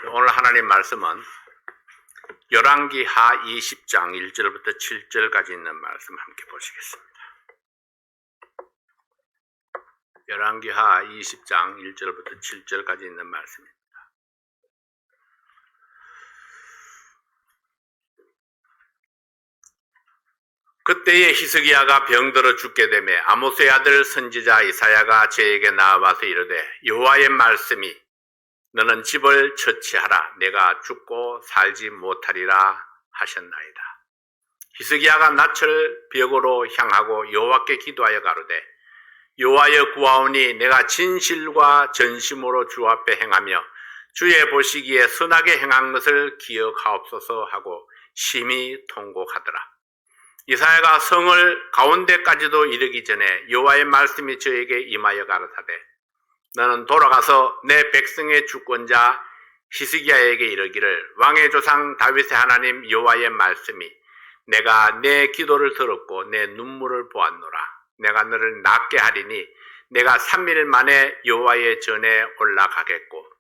오늘 하나님 말씀은 열왕기하 20장 1절부터 7절까지 있는 말씀 함께 보시겠습니다. 열왕기하 20장 1절부터 7절까지 있는 말씀입니다. 그때에 히스기야가 병들어 죽게 되매 아모스의 아들 선지자 이사야가 저에게 나와서 이르되 여호와의 말씀이 너는 집을 처치하라 내가 죽고 살지 못하리라 하셨나이다. 히스기야가 낯을 벽으로 향하고 여호와께 기도하여 가로되 여호와여 구하오니 내가 진실과 전심으로 주 앞에 행하며 주의 보시기에 선하게 행한 것을 기억하옵소서 하고 심히 통곡하더라. 이사야가 성을 가운데까지도 이르기 전에 여호와의 말씀이 저에게 임하여 가라사대 너는 돌아가서 내 백성의 주권자 히스기야에게 이르기를 왕의 조상 다윗의 하나님 여호와의 말씀이 내가 내 기도를 들었고 내 눈물을 보았노라. 내가 너를 낫게 하리니 내가 3일 만에 여호와의 전에 올라가겠고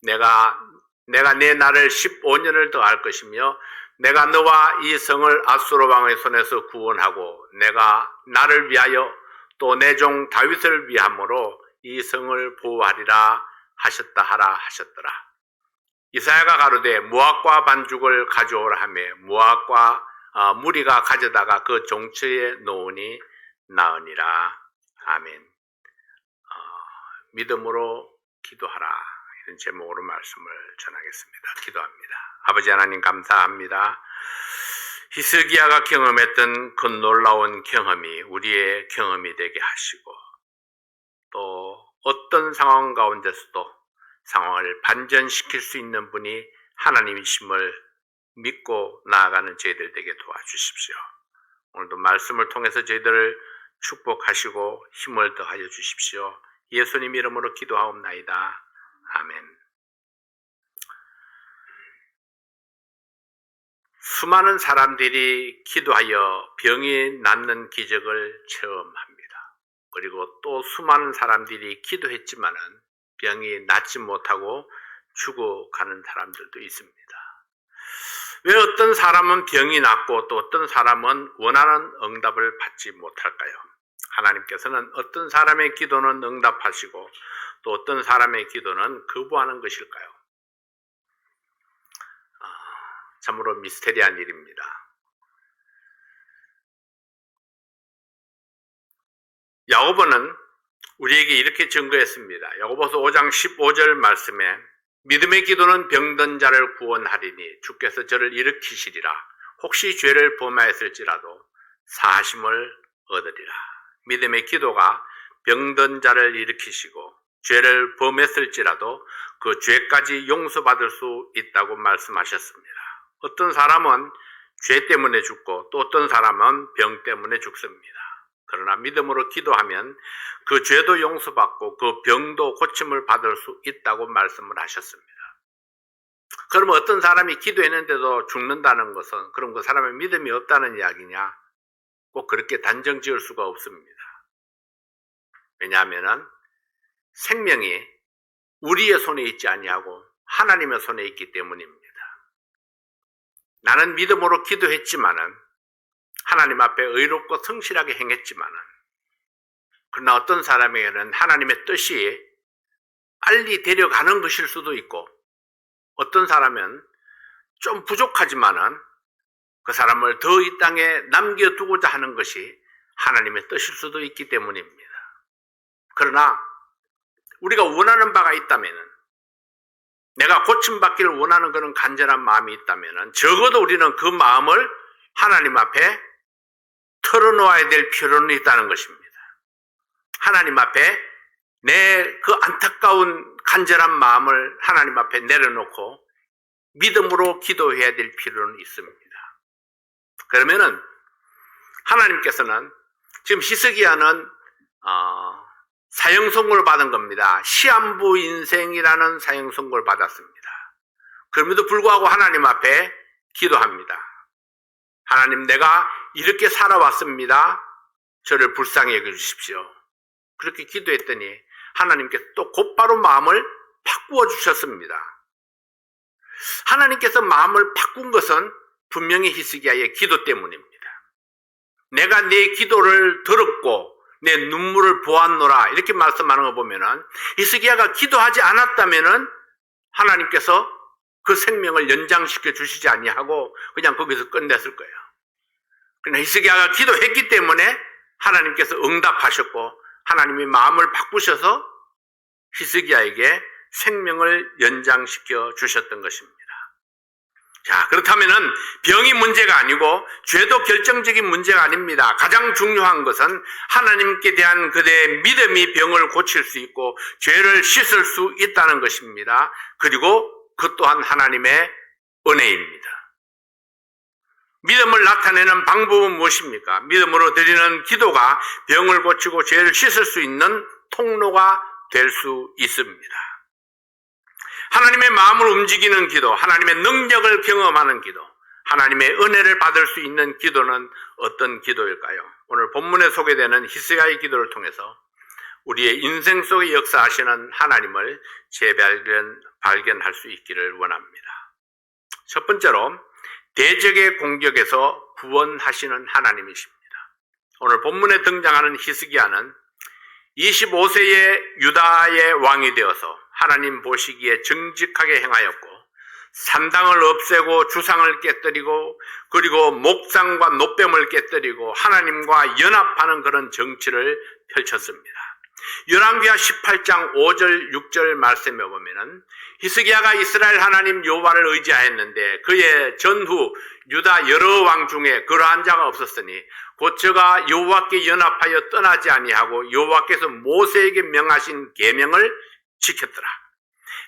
내가 내 날을 15년을 더할 것이며 내가 너와 이 성을 아수르 왕의 손에서 구원하고 내가 나를 위하여 또 내 종 다윗을 위함으로 이 성을 보호하리라 하셨다 하라 하셨더라. 이사야가 가로되 무화과 반죽을 가져오라 하며 무화과 무리가 가져다가 그 종처에 놓으니 나으니라. 아멘. 믿음으로 기도하라 이런 제목으로 말씀을 전하겠습니다. 기도합니다. 아버지 하나님 감사합니다. 히스기야가 경험했던 그 놀라운 경험이 우리의 경험이 되게 하시고 또 어떤 상황 가운데서도 상황을 반전시킬 수 있는 분이 하나님이심을 믿고 나아가는 저희들 되게 도와주십시오. 오늘도 말씀을 통해서 저희들을 축복하시고 힘을 더하여 주십시오. 예수님 이름으로 기도하옵나이다. 아멘. 수많은 사람들이 기도하여 병이 낫는 기적을 체험합니다. 그리고 또 수많은 사람들이 기도했지만은 병이 낫지 못하고 죽어가는 사람들도 있습니다. 왜 어떤 사람은 병이 낫고 또 어떤 사람은 원하는 응답을 받지 못할까요? 하나님께서는 어떤 사람의 기도는 응답하시고 또 어떤 사람의 기도는 거부하는 것일까요? 참으로 미스테리한 일입니다. 야고보는 우리에게 이렇게 증거했습니다. 야고보서 5장 15절 말씀에 믿음의 기도는 병든 자를 구원하리니 주께서 저를 일으키시리라. 혹시 죄를 범하였을지라도 사하심을 얻으리라. 믿음의 기도가 병든 자를 일으키시고 죄를 범했을지라도 그 죄까지 용서받을 수 있다고 말씀하셨습니다. 어떤 사람은 죄 때문에 죽고 또 어떤 사람은 병 때문에 죽습니다. 그러나 믿음으로 기도하면 그 죄도 용서받고 그 병도 고침을 받을 수 있다고 말씀을 하셨습니다. 그러면 어떤 사람이 기도했는데도 죽는다는 것은 그럼 그 사람의 믿음이 없다는 이야기냐? 꼭 그렇게 단정 지을 수가 없습니다. 왜냐하면 생명이 우리의 손에 있지 아니하고 하나님의 손에 있기 때문입니다. 나는 믿음으로 기도했지만은 하나님 앞에 의롭고 성실하게 행했지만은 그러나 어떤 사람에게는 하나님의 뜻이 빨리 데려가는 것일 수도 있고 어떤 사람은 좀 부족하지만은 그 사람을 더 이 땅에 남겨두고자 하는 것이 하나님의 뜻일 수도 있기 때문입니다. 그러나 우리가 원하는 바가 있다면은 내가 고침받기를 원하는 그런 간절한 마음이 있다면은 적어도 우리는 그 마음을 하나님 앞에 털어놓아야 될 필요는 있다는 것입니다. 하나님 앞에 내 그 안타까운 간절한 마음을 하나님 앞에 내려놓고 믿음으로 기도해야 될 필요는 있습니다. 그러면은 하나님께서는 지금 히스기야는 사형 선고를 받은 겁니다. 시한부 인생이라는 사형 선고를 받았습니다. 그럼에도 불구하고 하나님 앞에 기도합니다. 하나님 내가 이렇게 살아왔습니다. 저를 불쌍히 여겨주십시오. 그렇게 기도했더니 하나님께서 또 곧바로 마음을 바꾸어 주셨습니다. 하나님께서 마음을 바꾼 것은 분명히 히스기야의 기도 때문입니다. 내가 네 기도를 들었고 내 눈물을 보았노라 이렇게 말씀하는 거 보면은 히스기야가 기도하지 않았다면은 하나님께서 그 생명을 연장시켜 주시지 아니하고 그냥 거기서 끝냈을 거예요. 그러나 히스기야가 기도했기 때문에 하나님께서 응답하셨고 하나님이 마음을 바꾸셔서 히스기야에게 생명을 연장시켜 주셨던 것입니다. 자, 그렇다면은 병이 문제가 아니고 죄도 결정적인 문제가 아닙니다. 가장 중요한 것은 하나님께 대한 그대의 믿음이 병을 고칠 수 있고 죄를 씻을 수 있다는 것입니다. 그리고 그 또한 하나님의 은혜입니다. 믿음을 나타내는 방법은 무엇입니까? 믿음으로 드리는 기도가 병을 고치고 죄를 씻을 수 있는 통로가 될 수 있습니다. 하나님의 마음을 움직이는 기도, 하나님의 능력을 경험하는 기도, 하나님의 은혜를 받을 수 있는 기도는 어떤 기도일까요? 오늘 본문에 소개되는 히스기야의 기도를 통해서 우리의 인생 속에 역사하시는 하나님을 발견할 수 있기를 원합니다. 첫 번째로 대적의 공격에서 구원하시는 하나님이십니다. 오늘 본문에 등장하는 히스기야는 25세의 유다의 왕이 되어서 하나님 보시기에 정직하게 행하였고 산당을 없애고 주상을 깨뜨리고 그리고 목상과 노뱀을 깨뜨리고 하나님과 연합하는 그런 정치를 펼쳤습니다. 열왕기하 18장 5절 6절 말씀에 보면은 히스기야가 이스라엘 하나님 여호와를 의지하였는데 그의 전후 유다 여러 왕 중에 그러한 자가 없었으니 곧 저가 여호와께 연합하여 떠나지 아니하고 여호와께서 모세에게 명하신 계명을 지켰더라.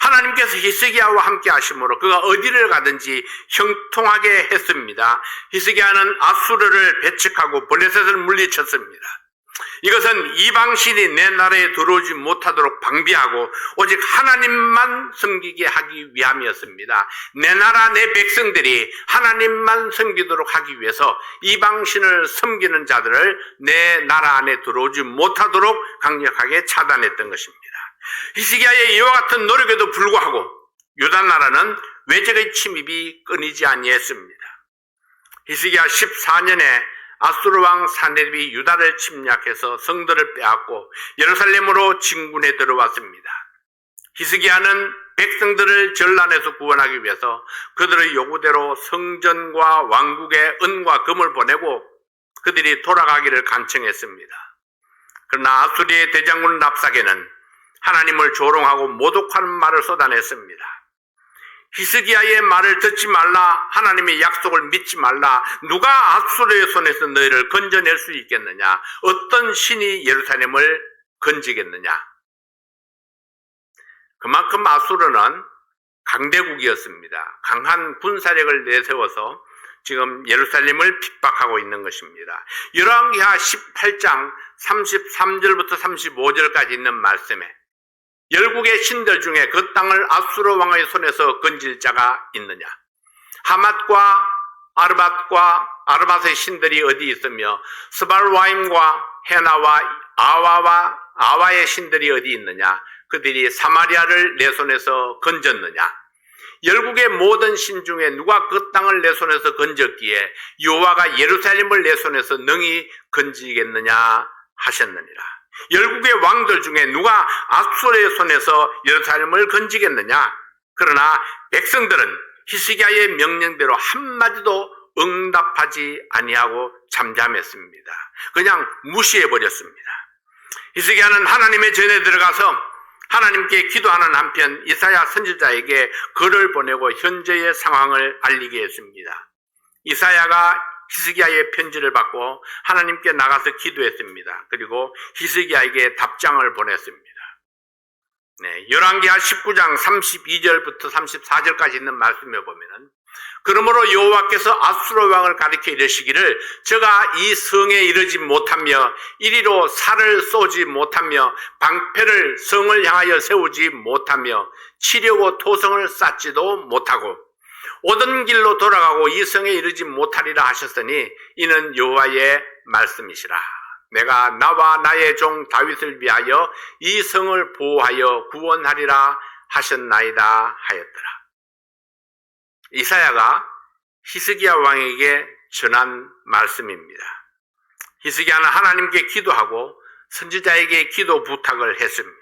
하나님께서 히스기야와 함께 하심으로 그가 어디를 가든지 형통하게 했습니다. 히스기야는 아수르를 배척하고 블레셋을 물리쳤습니다. 이것은 이방신이 내 나라에 들어오지 못하도록 방비하고 오직 하나님만 섬기게 하기 위함이었습니다. 내 나라 내 백성들이 하나님만 섬기도록 하기 위해서 이방신을 섬기는 자들을 내 나라 안에 들어오지 못하도록 강력하게 차단했던 것입니다. 히스기야의 이와 같은 노력에도 불구하고 유다 나라는 외적의 침입이 끊이지 아니했습니다. 히스기야 14년에 아수르 왕 사네립이 유다를 침략해서 성들을 빼앗고 예루살렘으로 진군해 들어왔습니다. 히스기야는 백성들을 전란에서 구원하기 위해서 그들의 요구대로 성전과 왕국에 은과 금을 보내고 그들이 돌아가기를 간청했습니다. 그러나 아수리의 대장군 랍사게는 하나님을 조롱하고 모독하는 말을 쏟아냈습니다. 히스기야의 말을 듣지 말라, 하나님의 약속을 믿지 말라, 누가 아수르의 손에서 너희를 건져낼 수 있겠느냐, 어떤 신이 예루살렘을 건지겠느냐. 그만큼 아수르는 강대국이었습니다. 강한 군사력을 내세워서 지금 예루살렘을 핍박하고 있는 것입니다. 열왕기하 18장 33절부터 35절까지 있는 말씀에 열국의 신들 중에 그 땅을 아수르 왕의 손에서 건질 자가 있느냐? 하맛과 아르밧의 신들이 어디 있으며 스발와임과 헤나와 아와의 신들이 어디 있느냐? 그들이 사마리아를 내 손에서 건졌느냐? 열국의 모든 신 중에 누가 그 땅을 내 손에서 건졌기에 여호와가 예루살렘을 내 손에서 능히 건지겠느냐 하셨느니라. 열국의 왕들 중에 누가 아수르의 손에서 예루살렘을 건지겠느냐? 그러나 백성들은 히스기야의 명령대로 한마디도 응답하지 아니하고 잠잠했습니다. 그냥 무시해버렸습니다. 히스기야는 하나님의 전에 들어가서 하나님께 기도하는 한편 이사야 선지자에게 글을 보내고 현재의 상황을 알리게 했습니다. 이사야가 히스기야의 편지를 받고 하나님께 나가서 기도했습니다. 그리고 히스기야에게 답장을 보냈습니다. 열왕기하 19장 32절부터 34절까지 있는 말씀에 보면은 그러므로 여호와께서 아수르 왕을 가리켜 이르시기를 저가 이 성에 이르지 못하며 이리로 살을 쏘지 못하며 방패를 성을 향하여 세우지 못하며 치려고 토성을 쌓지도 못하고 오던 길로 돌아가고 이 성에 이르지 못하리라 하셨으니 이는 여호와의 말씀이시라. 내가 나와 나의 종 다윗을 위하여 이 성을 보호하여 구원하리라 하셨나이다 하였더라. 이사야가 히스기야 왕에게 전한 말씀입니다. 히스기야는 하나님께 기도하고 선지자에게 기도 부탁을 했습니다.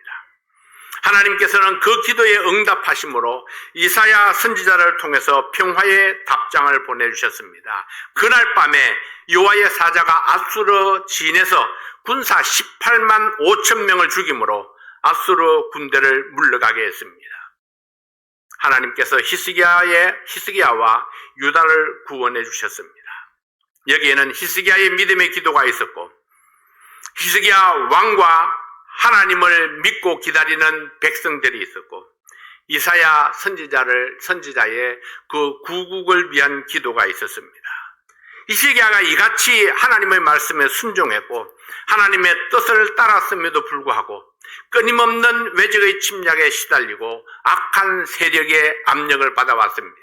하나님께서는 그 기도에 응답하심으로 이사야 선지자를 통해서 평화의 답장을 보내주셨습니다. 그날 밤에 여호와의 사자가 아수르 진에서 군사 18만 5천 명을 죽임으로 아수르 군대를 물러가게 했습니다. 하나님께서 히스기야와 유다를 구원해 주셨습니다. 여기에는 히스기야의 믿음의 기도가 있었고 히스기야 왕과 하나님을 믿고 기다리는 백성들이 있었고 이사야 선지자의 그 구국을 위한 기도가 있었습니다. 히스기야가 이같이 하나님의 말씀에 순종했고 하나님의 뜻을 따랐음에도 불구하고 끊임없는 외적의 침략에 시달리고 악한 세력의 압력을 받아왔습니다.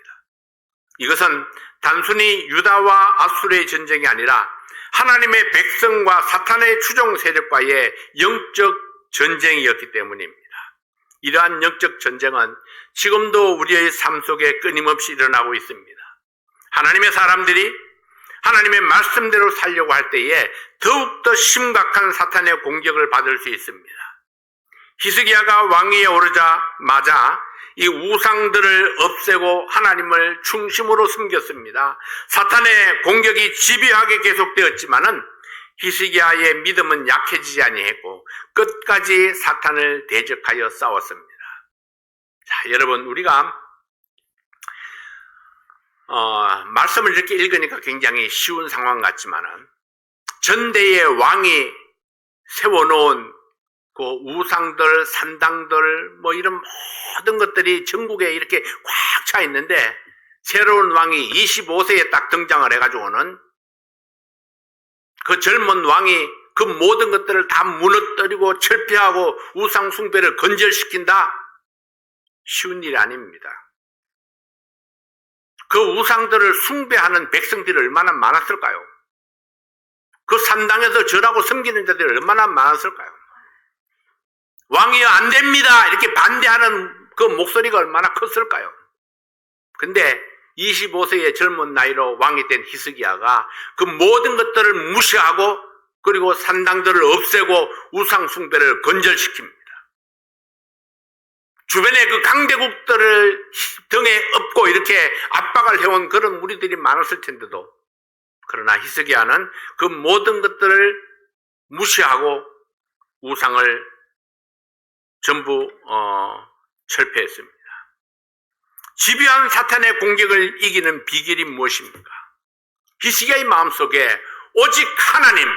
이것은 단순히 유다와 아수르의 전쟁이 아니라 하나님의 백성과 사탄의 추종 세력과의 영적 전쟁이었기 때문입니다. 이러한 영적 전쟁은 지금도 우리의 삶 속에 끊임없이 일어나고 있습니다. 하나님의 사람들이 하나님의 말씀대로 살려고 할 때에 더욱더 심각한 사탄의 공격을 받을 수 있습니다. 히스기야가 왕위에 오르자마자 이 우상들을 없애고 하나님을 중심으로 섬겼습니다. 사탄의 공격이 집요하게 계속되었지만은 히스기야의 믿음은 약해지지 아니했고 끝까지 사탄을 대적하여 싸웠습니다. 자, 여러분 우리가 말씀을 이렇게 읽으니까 굉장히 쉬운 상황 같지만은 전대의 왕이 세워놓은 그 우상들, 산당들, 뭐 이런 모든 것들이 전국에 이렇게 꽉 차 있는데 새로운 왕이 25세에 딱 등장을 해가지고는 그 젊은 왕이 그 모든 것들을 다 무너뜨리고 철폐하고 우상 숭배를 건절시킨다? 쉬운 일이 아닙니다. 그 우상들을 숭배하는 백성들이 얼마나 많았을까요? 그 산당에서 절하고 섬기는 자들이 얼마나 많았을까요? 왕이여 안 됩니다 이렇게 반대하는 그 목소리가 얼마나 컸을까요? 근데 25세의 젊은 나이로 왕이 된 히스기야가 그 모든 것들을 무시하고 그리고 산당들을 없애고 우상 숭배를 건절시킵니다. 주변에 그 강대국들을 등에 업고 이렇게 압박을 해온 그런 무리들이 많았을 텐데도 그러나 히스기야는 그 모든 것들을 무시하고 우상을 전부 철폐했습니다. 집요한 사탄의 공격을 이기는 비결이 무엇입니까? 히스기야의 마음속에 오직 하나님,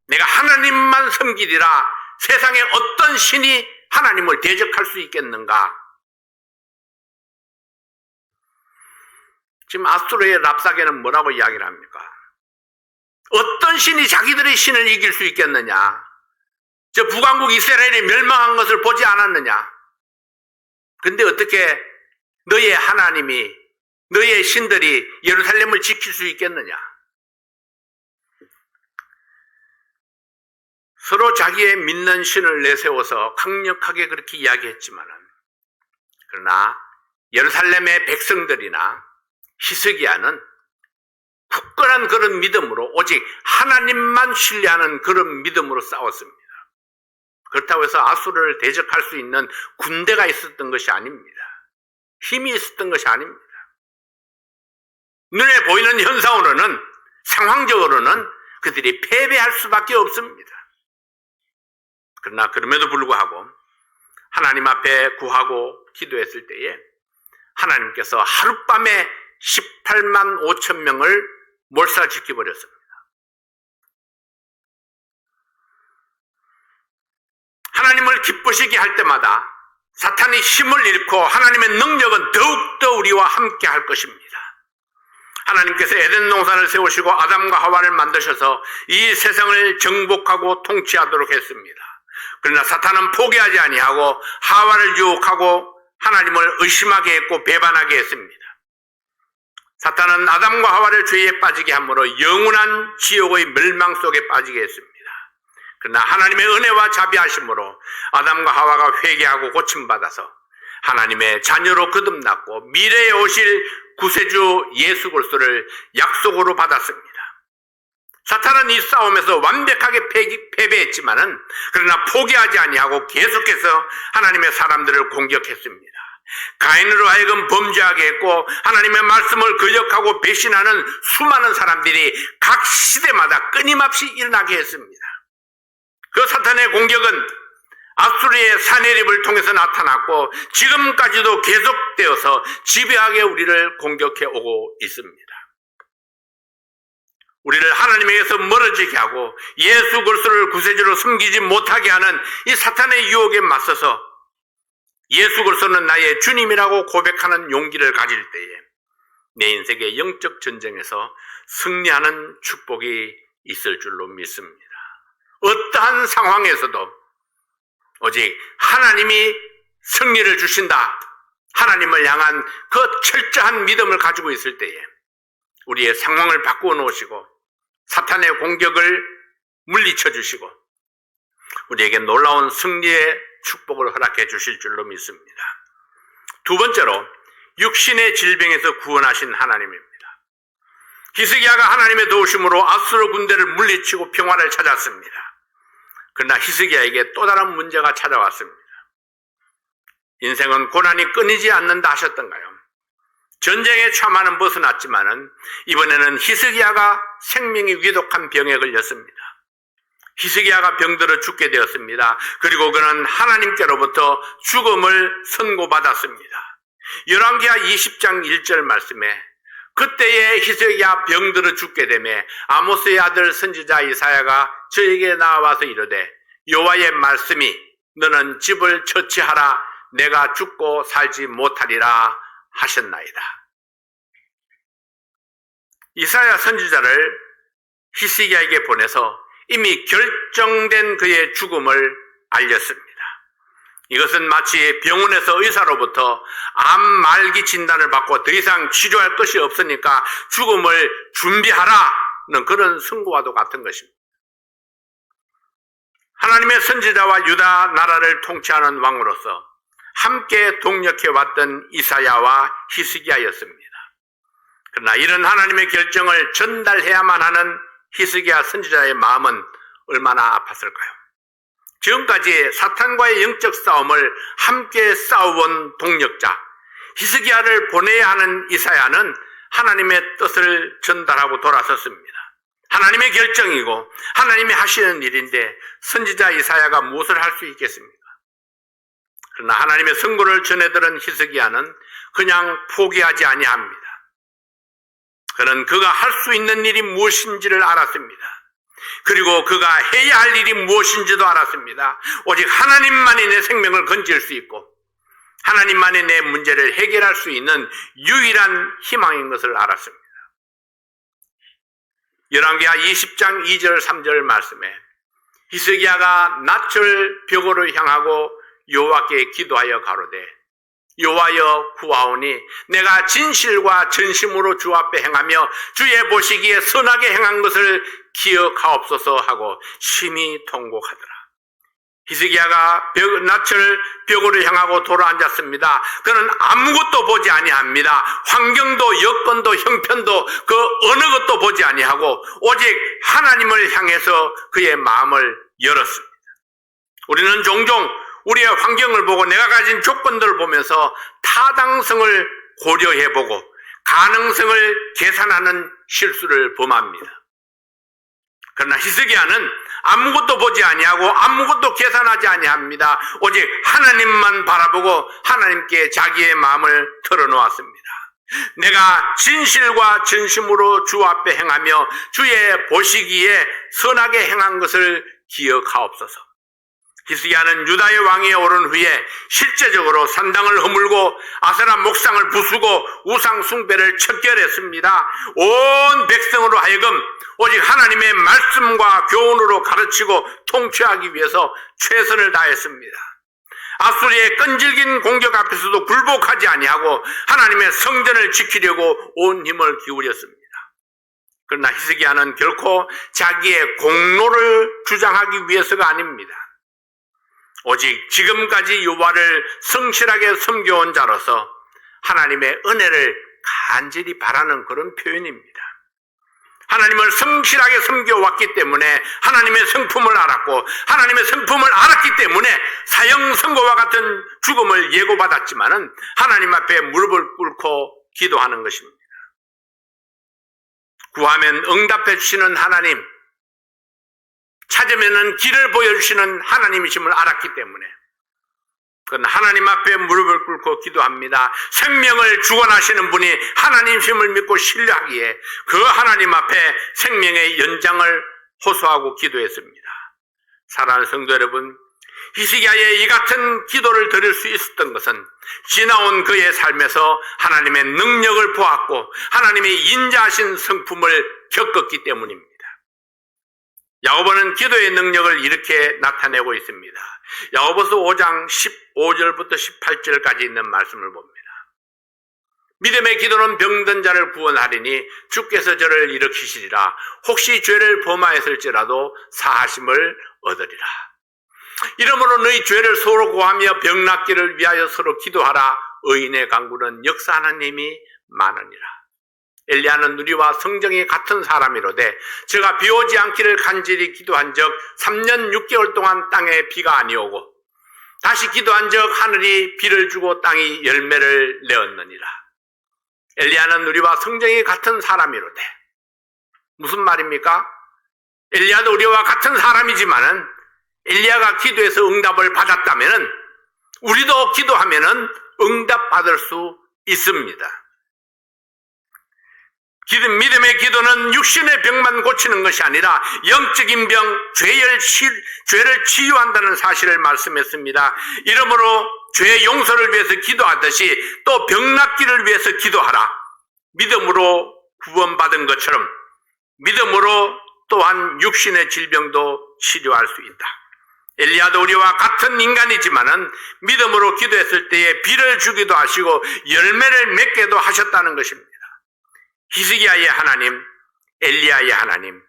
내가 하나님만 섬기리라 세상에 어떤 신이 하나님을 대적할 수 있겠는가? 지금 아수르의 랍사게는 뭐라고 이야기를 합니까? 어떤 신이 자기들의 신을 이길 수 있겠느냐? 저 북왕국 이스라엘이 멸망한 것을 보지 않았느냐? 근데 어떻게 너의 하나님이, 너의 신들이 예루살렘을 지킬 수 있겠느냐? 서로 자기의 믿는 신을 내세워서 강력하게 그렇게 이야기했지만은, 그러나 예루살렘의 백성들이나 히스기야는 굳건한 그런 믿음으로 오직 하나님만 신뢰하는 그런 믿음으로 싸웠습니다. 그렇다고 해서 아수르를 대적할 수 있는 군대가 있었던 것이 아닙니다. 힘이 있었던 것이 아닙니다. 눈에 보이는 현상으로는, 상황적으로는 그들이 패배할 수밖에 없습니다. 그러나 그럼에도 불구하고 하나님 앞에 구하고 기도했을 때에 하나님께서 하룻밤에 18만 5천 명을 몰살시켜버렸습니다. 하나님을 기쁘시게 할 때마다 사탄이 힘을 잃고 하나님의 능력은 더욱더 우리와 함께 할 것입니다. 하나님께서 에덴 동산을 세우시고 아담과 하와를 만드셔서 이 세상을 정복하고 통치하도록 했습니다. 그러나 사탄은 포기하지 아니하고 하와를 유혹하고 하나님을 의심하게 했고 배반하게 했습니다. 사탄은 아담과 하와를 죄에 빠지게 함으로 영원한 지옥의 멸망 속에 빠지게 했습니다. 그러나 하나님의 은혜와 자비하심으로 아담과 하와가 회개하고 고침받아서 하나님의 자녀로 거듭났고 미래에 오실 구세주 예수 그리스도를 약속으로 받았습니다. 사탄은 이 싸움에서 완벽하게 패배했지만은 그러나 포기하지 아니하고 계속해서 하나님의 사람들을 공격했습니다. 가인으로 하여금 범죄하게 했고 하나님의 말씀을 거역하고 배신하는 수많은 사람들이 각 시대마다 끊임없이 일어나게 했습니다. 그 사탄의 공격은 아수르의 사내립을 통해서 나타났고 지금까지도 계속되어서 지배하게 우리를 공격해 오고 있습니다. 우리를 하나님에게서 멀어지게 하고 예수 그리스도를 구세주로 섬기지 못하게 하는 이 사탄의 유혹에 맞서서 예수 그리스도는 나의 주님이라고 고백하는 용기를 가질 때에 내 인생의 영적 전쟁에서 승리하는 축복이 있을 줄로 믿습니다. 어떠한 상황에서도 오직 하나님이 승리를 주신다, 하나님을 향한 그 철저한 믿음을 가지고 있을 때에 우리의 상황을 바꾸어 놓으시고 사탄의 공격을 물리쳐 주시고 우리에게 놀라운 승리의 축복을 허락해 주실 줄로 믿습니다. 두 번째로 육신의 질병에서 구원하신 하나님입니다. 히스기야가 하나님의 도우심으로 아수르 군대를 물리치고 평화를 찾았습니다. 그러나 히스기야에게 또 다른 문제가 찾아왔습니다. 인생은 고난이 끊이지 않는다 하셨던가요? 전쟁의 참화는 벗어났지만은 이번에는 히스기야가 생명이 위독한 병에 걸렸습니다. 히스기야가 병들어 죽게 되었습니다. 그리고 그는 하나님께로부터 죽음을 선고받았습니다. 열왕기하 20장 1절 말씀에 그때에 히스기야 병들어 죽게 되매 아모스의 아들 선지자 이사야가 저에게 나와서 이르되 여호와의 말씀이 너는 집을 처치하라 내가 죽고 살지 못하리라 하셨나이다. 이사야 선지자를 히스기야에게 보내서 이미 결정된 그의 죽음을 알렸습니다. 이것은 마치 병원에서 의사로부터 암 말기 진단을 받고 더 이상 치료할 것이 없으니까 죽음을 준비하라는 그런 선고와도 같은 것입니다. 하나님의 선지자와 유다 나라를 통치하는 왕으로서 함께 동역해왔던 이사야와 히스기야였습니다. 그러나 이런 하나님의 결정을 전달해야만 하는 히스기야 선지자의 마음은 얼마나 아팠을까요? 지금까지 사탄과의 영적 싸움을 함께 싸워온 동력자 히스기야를 보내야 하는 이사야는 하나님의 뜻을 전달하고 돌아섰습니다. 하나님의 결정이고 하나님이 하시는 일인데 선지자 이사야가 무엇을 할 수 있겠습니까? 그러나 하나님의 선고를 전해들은 히스기야는 그냥 포기하지 아니합니다. 그는 그가 할 수 있는 일이 무엇인지를 알았습니다. 그리고 그가 해야 할 일이 무엇인지도 알았습니다. 오직 하나님만이 내 생명을 건질 수 있고 하나님만이 내 문제를 해결할 수 있는 유일한 희망인 것을 알았습니다. 열왕기하 20장 2절 3절 말씀에 히스기야가 낯을 벽으로 향하고 여호와께 기도하여 가로되 여호와여 구하오니 내가 진실과 전심으로 주 앞에 행하며 주의 보시기에 선하게 행한 것을 기억하옵소서 하고 심히 통곡하더라. 히스기야가 낯을 벽으로 향하고 돌아앉았습니다. 그는 아무것도 보지 아니합니다. 환경도 여건도 형편도 그 어느 것도 보지 아니하고 오직 하나님을 향해서 그의 마음을 열었습니다. 우리는 종종 우리의 환경을 보고 내가 가진 조건들을 보면서 타당성을 고려해보고 가능성을 계산하는 실수를 범합니다. 그러나 히스기야는 아무것도 보지 아니하고 아무것도 계산하지 아니합니다. 오직 하나님만 바라보고 하나님께 자기의 마음을 털어놓았습니다. 내가 진실과 진심으로 주 앞에 행하며 주의 보시기에 선하게 행한 것을 기억하옵소서. 히스기야는 유다의 왕위에 오른 후에 실제적으로 산당을 허물고 아세라 목상을 부수고 우상 숭배를 척결했습니다. 온 백성으로 하여금 오직 하나님의 말씀과 교훈으로 가르치고 통치하기 위해서 최선을 다했습니다. 아수르의 끈질긴 공격 앞에서도 굴복하지 아니하고 하나님의 성전을 지키려고 온 힘을 기울였습니다. 그러나 히스기야는 결코 자기의 공로를 주장하기 위해서가 아닙니다. 오직 지금까지 여호와를 성실하게 섬겨온 자로서 하나님의 은혜를 간절히 바라는 그런 표현입니다. 하나님을 성실하게 섬겨왔기 때문에 하나님의 성품을 알았고, 하나님의 성품을 알았기 때문에 사형 선고와 같은 죽음을 예고받았지만은 하나님 앞에 무릎을 꿇고 기도하는 것입니다. 구하면 응답해 주시는 하나님, 찾으면은 길을 보여주시는 하나님이심을 알았기 때문에 그건 하나님 앞에 무릎을 꿇고 기도합니다. 생명을 주관하시는 분이 하나님이심을 믿고 신뢰하기에 그 하나님 앞에 생명의 연장을 호소하고 기도했습니다. 사랑하는 성도 여러분, 히스기야의 이 같은 기도를 드릴 수 있었던 것은 지나온 그의 삶에서 하나님의 능력을 보았고 하나님의 인자하신 성품을 겪었기 때문입니다. 야고보는 기도의 능력을 이렇게 나타내고 있습니다. 야고보서 5장 15절부터 18절까지 있는 말씀을 봅니다. 믿음의 기도는 병든 자를 구원하리니 주께서 저를 일으키시리라. 혹시 죄를 범하였을지라도 사하심을 얻으리라. 이러므로 너희 죄를 서로 고하며 병 낫기를 위하여 서로 기도하라. 의인의 강구는 역사하는 힘이 많으니라. 엘리야는 누리와 성정이 같은 사람이로되 제가 비 오지 않기를 간절히 기도한 적 3년 6개월 동안 땅에 비가 아니오고 다시 기도한 적 하늘이 비를 주고 땅이 열매를 내었느니라. 엘리야는 누리와 성정이 같은 사람이로되, 무슨 말입니까? 엘리야도 우리와 같은 사람이지만은 엘리야가 기도해서 응답을 받았다면은 우리도 기도하면은 응답받을 수 있습니다. 믿음의 기도는 육신의 병만 고치는 것이 아니라 영적인 병, 죄를 치유한다는 사실을 말씀했습니다. 이러므로 죄 용서를 위해서 기도하듯이 또 병 낫기를 위해서 기도하라. 믿음으로 구원받은 것처럼 믿음으로 또한 육신의 질병도 치료할 수 있다. 엘리야도 우리와 같은 인간이지만은 믿음으로 기도했을 때에 비를 주기도 하시고 열매를 맺게도 하셨다는 것입니다. 히스기야의 하나님, 엘리야의 하나님,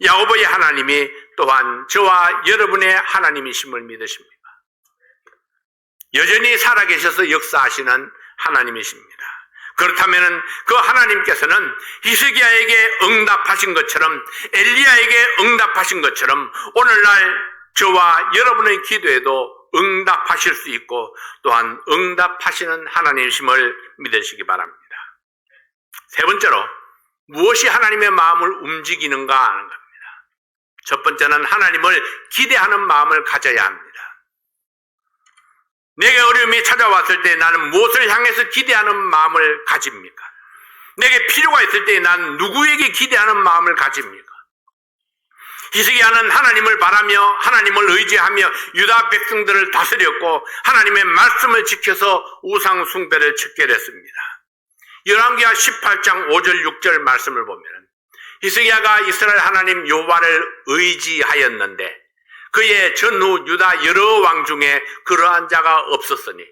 야고보의 하나님이 또한 저와 여러분의 하나님이심을 믿으십니다. 여전히 살아계셔서 역사하시는 하나님이십니다. 그렇다면 그 하나님께서는 히스기야에게 응답하신 것처럼, 엘리야에게 응답하신 것처럼 오늘날 저와 여러분의 기도에도 응답하실 수 있고 또한 응답하시는 하나님이심을 믿으시기 바랍니다. 세 번째로 무엇이 하나님의 마음을 움직이는가 하는 겁니다. 첫 번째는 하나님을 기대하는 마음을 가져야 합니다. 내게 어려움이 찾아왔을 때 나는 무엇을 향해서 기대하는 마음을 가집니까? 내게 필요가 있을 때 나는 누구에게 기대하는 마음을 가집니까? 히스기야는 하나님을 바라며 하나님을 의지하며 유다 백성들을 다스렸고 하나님의 말씀을 지켜서 우상 숭배를 척결했습니다. 열왕기하 18장 5절 6절 말씀을 보면 히스기야가 이스라엘 하나님 여호와를 의지하였는데 그의 전후 유다 여러 왕 중에 그러한 자가 없었으니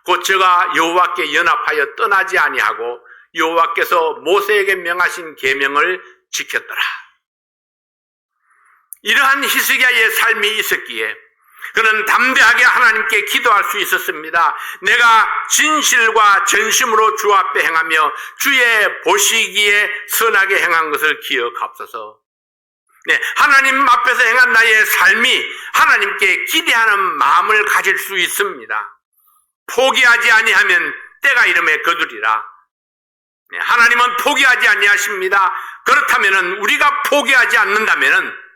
곧 저가 여호와께 연합하여 떠나지 아니하고 여호와께서 모세에게 명하신 계명을 지켰더라. 이러한 히스기야의 삶이 있었기에 그는 담대하게 하나님께 기도할 수 있었습니다. 내가 진실과 전심으로 주 앞에 행하며 주의 보시기에 선하게 행한 것을 기억하옵소서. 네, 하나님 앞에서 행한 나의 삶이 하나님께 기대하는 마음을 가질 수 있습니다. 포기하지 아니하면 때가 이름에 거두리라. 네, 하나님은 포기하지 아니하십니다. 그렇다면 우리가 포기하지 않는다면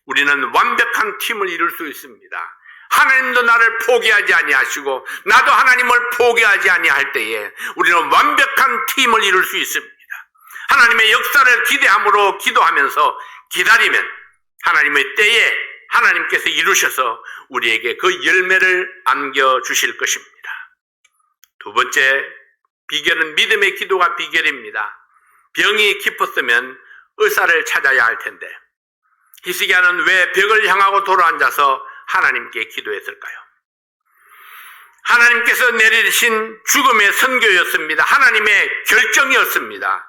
우리는 완벽한 팀을 이룰 수 있습니다. 하나님도 나를 포기하지 아니하시고 나도 하나님을 포기하지 아니할 때에 우리는 완벽한 팀을 이룰 수 있습니다. 하나님의 역사를 기대함으로 기도하면서 기다리면 하나님의 때에 하나님께서 이루셔서 우리에게 그 열매를 안겨주실 것입니다. 두 번째 비결은 믿음의 기도가 비결입니다. 병이 깊었으면 의사를 찾아야 할 텐데 히스기야는 왜 벽을 향하고 돌아앉아서 하나님께 기도했을까요? 하나님께서 내리신 죽음의 선교였습니다. 하나님의 결정이었습니다.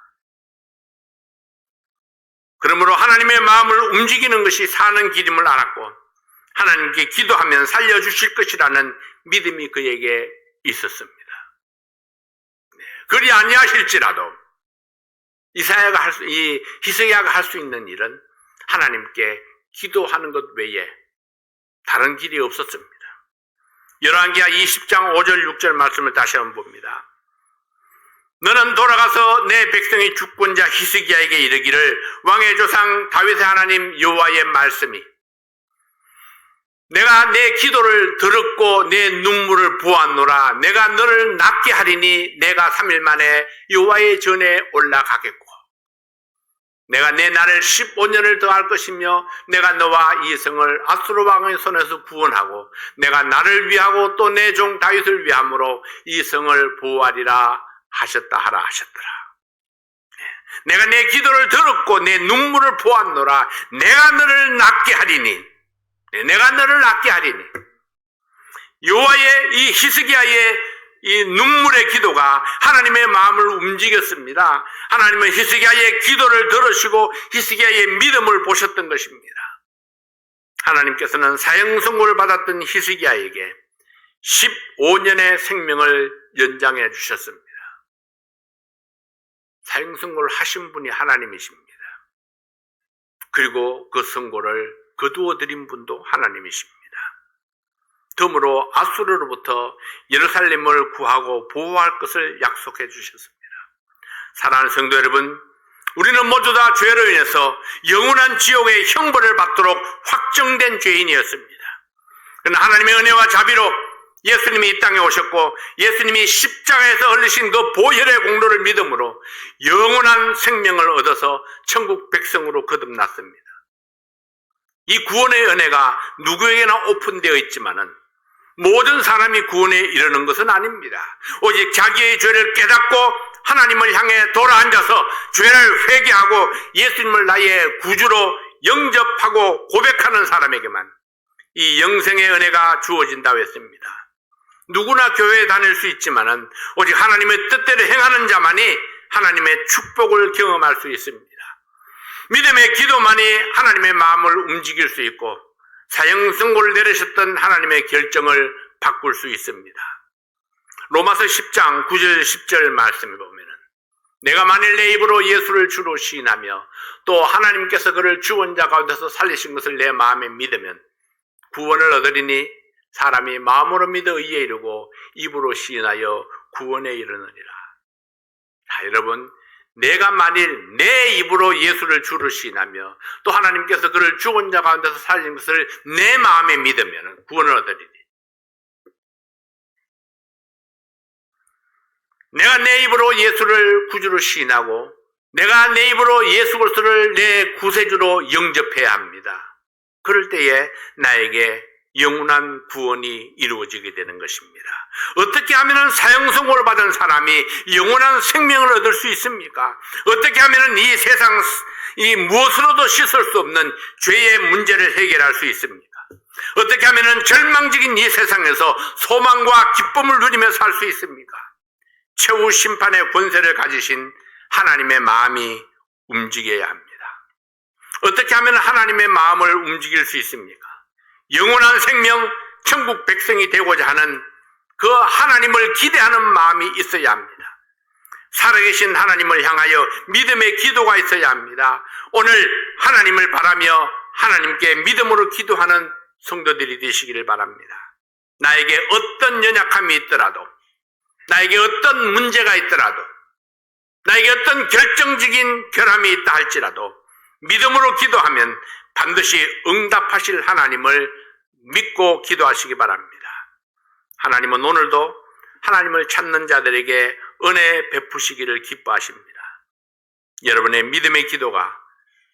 그러므로 하나님의 마음을 움직이는 것이 사는 길임을 알았고 하나님께 기도하면 살려주실 것이라는 믿음이 그에게 있었습니다. 그리 아니하실지라도 이 히스기야가 할 수 있는 일은 하나님께 기도하는 것 외에 다른 길이 없었습니다. 열왕기하 20장 5절 6절 말씀을 다시 한번 봅니다. 너는 돌아가서 내 백성의 주권자 히스기야에게 이르기를 왕의 조상 다윗의 하나님 여호와의 말씀이 내가 내 기도를 들었고 내 눈물을 보았노라. 내가 너를 낫게 하리니 내가 3일 만에 여호와의 전에 올라가겠고 내가 내 날을 15년을 더할 것이며 내가 너와 이 성을 아수르 왕의 손에서 구원하고 내가 나를 위하고 또 내 종 다윗을 위함으로 이 성을 보호하리라 하셨다 하라 하셨더라. 내가 내 기도를 들었고 내 눈물을 보았노라. 내가 너를 낫게 하리니 내가 너를 낫게 하리니. 여호와의 이 히스기야의 이 눈물의 기도가 하나님의 마음을 움직였습니다. 하나님은 히스기야의 기도를 들으시고 히스기야의 믿음을 보셨던 것입니다. 하나님께서는 사형 선고를 받았던 히스기야에게 15년의 생명을 연장해 주셨습니다. 사형 선고를 하신 분이 하나님이십니다. 그리고 그 선고를 거두어 드린 분도 하나님이십니다. 덤으로 아수르로부터 예루살렘을 구하고 보호할 것을 약속해 주셨습니다. 사랑하는 성도 여러분, 우리는 모두 다 죄로 인해서 영원한 지옥의 형벌을 받도록 확정된 죄인이었습니다. 그러나 하나님의 은혜와 자비로 예수님이 이 땅에 오셨고 예수님이 십자가에서 흘리신 그 보혈의 공로를 믿음으로 영원한 생명을 얻어서 천국 백성으로 거듭났습니다. 이 구원의 은혜가 누구에게나 오픈되어 있지만은 모든 사람이 구원에 이르는 것은 아닙니다. 오직 자기의 죄를 깨닫고 하나님을 향해 돌아앉아서 죄를 회개하고 예수님을 나의 구주로 영접하고 고백하는 사람에게만 이 영생의 은혜가 주어진다고 했습니다. 누구나 교회에 다닐 수 있지만은 오직 하나님의 뜻대로 행하는 자만이 하나님의 축복을 경험할 수 있습니다. 믿음의 기도만이 하나님의 마음을 움직일 수 있고 사형 선고를 내리셨던 하나님의 결정을 바꿀 수 있습니다. 로마서 10장 9절 10절 말씀을 보면은 내가 만일 내 입으로 예수를 주로 시인하며 또 하나님께서 그를 죽은 자 가운데서 살리신 것을 내 마음에 믿으면 구원을 얻으리니 사람이 마음으로 믿어 의에 이르고 입으로 시인하여 구원에 이르느니라. 자, 여러분, 내가 만일 내 입으로 예수를 주로 시인하며 또 하나님께서 그를 죽은 자 가운데서 살린 것을 내 마음에 믿으면 구원을 얻으리니 내가 내 입으로 예수를 구주로 시인하고 내가 내 입으로 예수 그리스도를 내 구세주로 영접해야 합니다. 그럴 때에 나에게 영원한 구원이 이루어지게 되는 것입니다. 어떻게 하면 사형 선고를 받은 사람이 영원한 생명을 얻을 수 있습니까? 어떻게 하면 이 세상 이 무엇으로도 씻을 수 없는 죄의 문제를 해결할 수 있습니까? 어떻게 하면 절망적인 이 세상에서 소망과 기쁨을 누리며 살 수 있습니까? 최후 심판의 권세를 가지신 하나님의 마음이 움직여야 합니다. 어떻게 하면 하나님의 마음을 움직일 수 있습니까? 영원한 생명, 천국 백성이 되고자 하는 그 하나님을 기대하는 마음이 있어야 합니다. 살아계신 하나님을 향하여 믿음의 기도가 있어야 합니다. 오늘 하나님을 바라며 하나님께 믿음으로 기도하는 성도들이 되시기를 바랍니다. 나에게 어떤 연약함이 있더라도, 나에게 어떤 문제가 있더라도, 나에게 어떤 결정적인 결함이 있다 할지라도 믿음으로 기도하면 반드시 응답하실 하나님을 믿고 기도하시기 바랍니다. 하나님은 오늘도 하나님을 찾는 자들에게 은혜 베푸시기를 기뻐하십니다. 여러분의 믿음의 기도가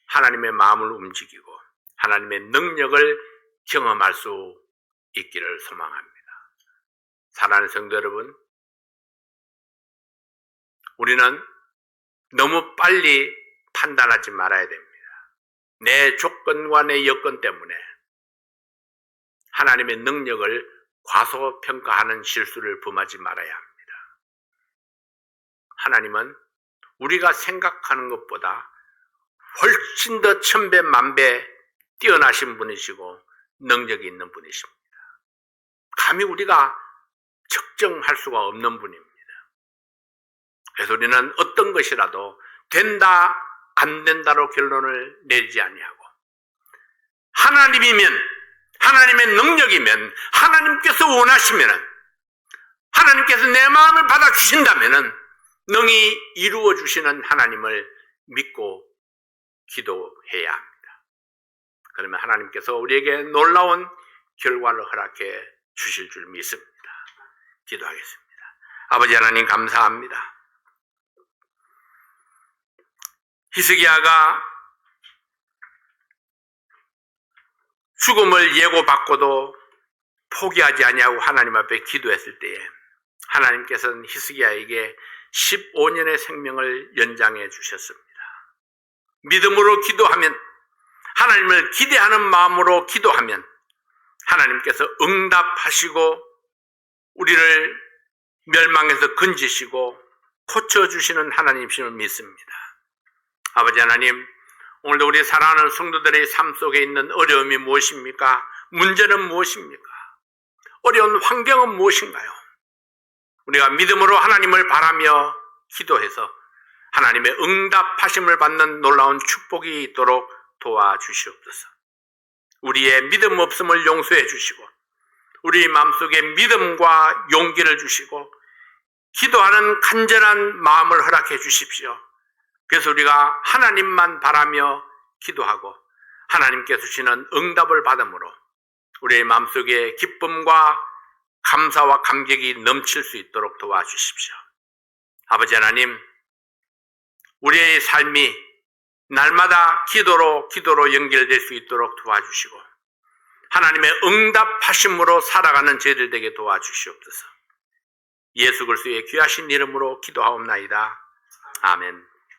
하나님의 마음을 움직이고 하나님의 능력을 경험할 수 있기를 소망합니다. 사랑하는 성도 여러분, 우리는 너무 빨리 판단하지 말아야 됩니다. 내 조건과 내 여건 때문에 하나님의 능력을 과소평가하는 실수를 범하지 말아야 합니다. 하나님은 우리가 생각하는 것보다 훨씬 더 천배 만배 뛰어나신 분이시고 능력이 있는 분이십니다. 감히 우리가 측정할 수가 없는 분입니다. 그래서 우리는 어떤 것이라도 된다, 안 된다로 결론을 내지 아니하고 하나님이면, 하나님의 능력이면, 하나님께서 원하시면, 하나님께서 내 마음을 받아주신다면 능히 이루어 주시는 하나님을 믿고 기도해야 합니다. 그러면 하나님께서 우리에게 놀라운 결과를 허락해 주실 줄 믿습니다. 기도하겠습니다. 아버지 하나님 감사합니다. 히스기야가 죽음을 예고받고도 포기하지 아니하고 하나님 앞에 기도했을 때에 하나님께서는 히스기야에게 15년의 생명을 연장해 주셨습니다. 믿음으로 기도하면, 하나님을 기대하는 마음으로 기도하면 하나님께서 응답하시고 우리를 멸망에서 건지시고 고쳐주시는 하나님이심을 믿습니다. 아버지 하나님, 오늘도 우리 사랑하는 성도들의 삶 속에 있는 어려움이 무엇입니까? 문제는 무엇입니까? 어려운 환경은 무엇인가요? 우리가 믿음으로 하나님을 바라며 기도해서 하나님의 응답하심을 받는 놀라운 축복이 있도록 도와주시옵소서. 우리의 믿음 없음을 용서해 주시고 우리 마음속에 믿음과 용기를 주시고 기도하는 간절한 마음을 허락해 주십시오. 그래서 우리가 하나님만 바라며 기도하고 하나님께서 주시는 응답을 받음으로 우리의 마음속에 기쁨과 감사와 감격이 넘칠 수 있도록 도와주십시오. 아버지 하나님, 우리의 삶이 날마다 기도로 연결될 수 있도록 도와주시고 하나님의 응답하심으로 살아가는 저희들 되게 도와주시옵소서. 예수 그리스도의 귀하신 이름으로 기도하옵나이다. 아멘.